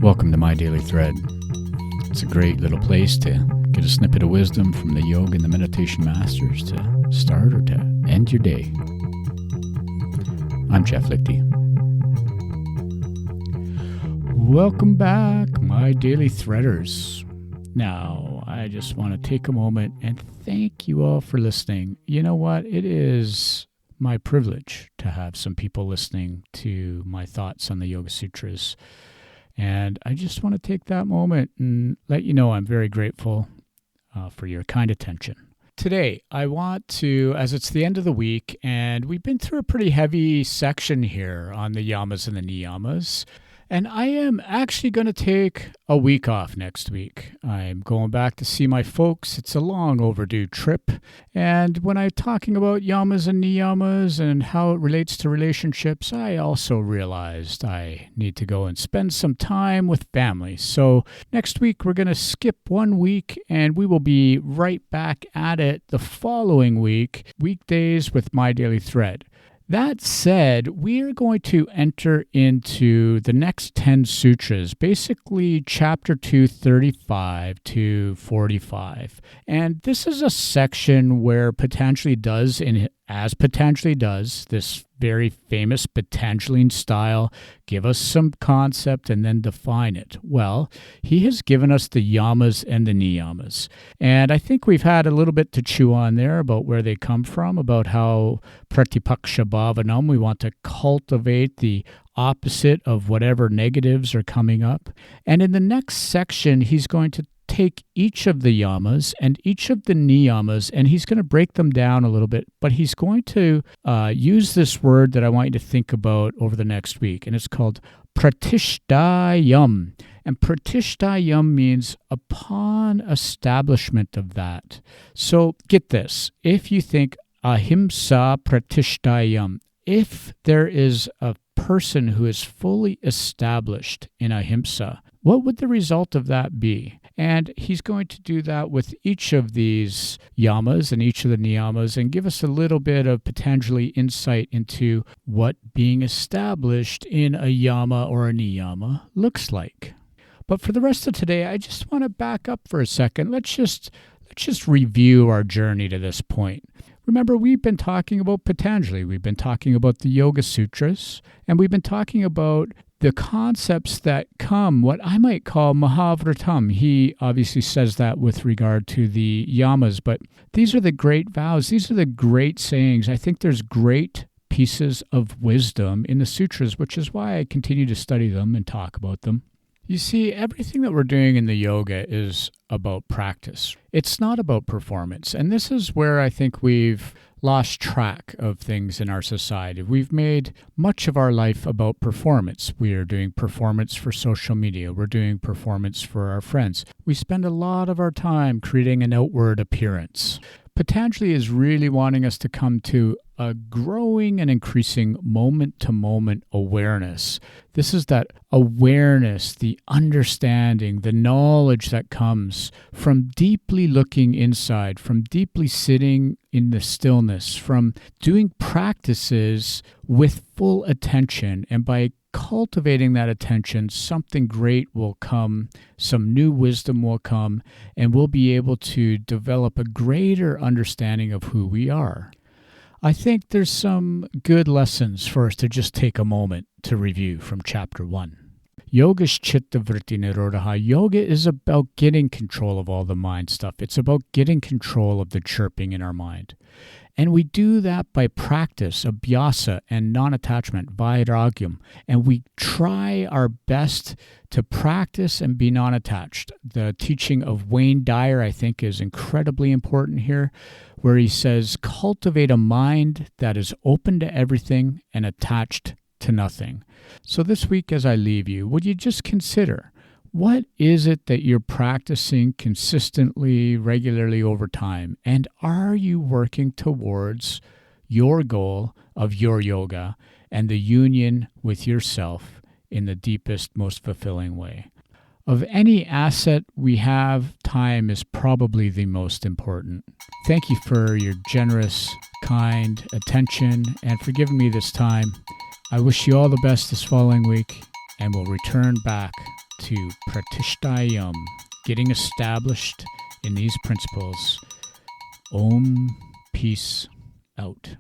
Welcome to My Daily Thread. It's a great little place to get a snippet of wisdom from the yoga and the meditation masters to start or to end your day. I'm Jeff Lichty. Welcome back, my daily threaders. Now, I just want to take a moment and thank you all for listening. You know what? It is my privilege to have some people listening to my thoughts on the Yoga Sutras. And I just want to take that moment and let you know I'm very grateful for your kind attention. Today, I want to, as it's the end of the week, and we've been through a pretty heavy section here on the yamas and the niyamas, and I am actually going to take a week off next week. I'm going back to see my folks. It's a long overdue trip. And when I'm talking about yamas and niyamas and how it relates to relationships, I also realized I need to go and spend some time with family. So next week, we're going to skip 1 week, and we will be right back at it the following week, weekdays with My Daily Thread. That said, we are going to enter into the next 10 sutras, basically chapter 235 to 45. And this is a section where Patanjali does this very famous Patanjalian style, give us some concept and then define it. Well, he has given us the yamas and the niyamas. And I think we've had a little bit to chew on there about where they come from, about how pratipakṣa-bhāvanam, we want to cultivate the opposite of whatever negatives are coming up. And in the next section, he's going to take each of the yamas and each of the niyamas, and he's going to break them down a little bit, but he's going to use this word that I want you to think about over the next week, and it's called pratishtayam. And pratishtayam means upon establishment of that. So get this, if you think ahimsa pratishtayam, if there is a person who is fully established in ahimsa, what would the result of that be? And he's going to do that with each of these yamas and each of the niyamas and give us a little bit of Patanjali insight into what being established in a yama or a niyama looks like. But for the rest of today, I just want to back up for a second. Let's just review our journey to this point. Remember, we've been talking about Patanjali. We've been talking about the Yoga Sutras, and we've been talking about the concepts that come, what I might call mahavratam. He obviously says that with regard to the yamas, but these are the great vows. These are the great sayings. I think there's great pieces of wisdom in the sutras, which is why I continue to study them and talk about them. You see, everything that we're doing in the yoga is about practice. It's not about performance. And this is where I think we've lost track of things in our society. We've made much of our life about performance. We are doing performance for social media. We're doing performance for our friends. We spend a lot of our time creating an outward appearance. Patanjali is really wanting us to come to a growing and increasing moment-to-moment awareness. This is that awareness, the understanding, the knowledge that comes from deeply looking inside, from deeply sitting in the stillness, from doing practices with full attention. And by cultivating that attention, something great will come, some new wisdom will come, and we'll be able to develop a greater understanding of who we are. I think there's some good lessons for us to just take a moment to review from chapter 1. Yoga's chitta vritti nirodha. Yoga is about getting control of all the mind stuff. It's about getting control of the chirping in our mind. And we do that by practice, abhyasa, and non-attachment, vairagyam. And we try our best to practice and be non-attached. The teaching of Wayne Dyer, I think, is incredibly important here, where he says, cultivate a mind that is open to everything and attached to nothing. So this week as I leave you, would you just consider, what is it that you're practicing consistently, regularly over time? And are you working towards your goal of your yoga and the union with yourself in the deepest, most fulfilling way? Of any asset we have, time is probably the most important. Thank you for your generous, kind attention and for giving me this time. I wish you all the best this following week, and we'll return back to pratishtayam, getting established in these principles. Om, peace out.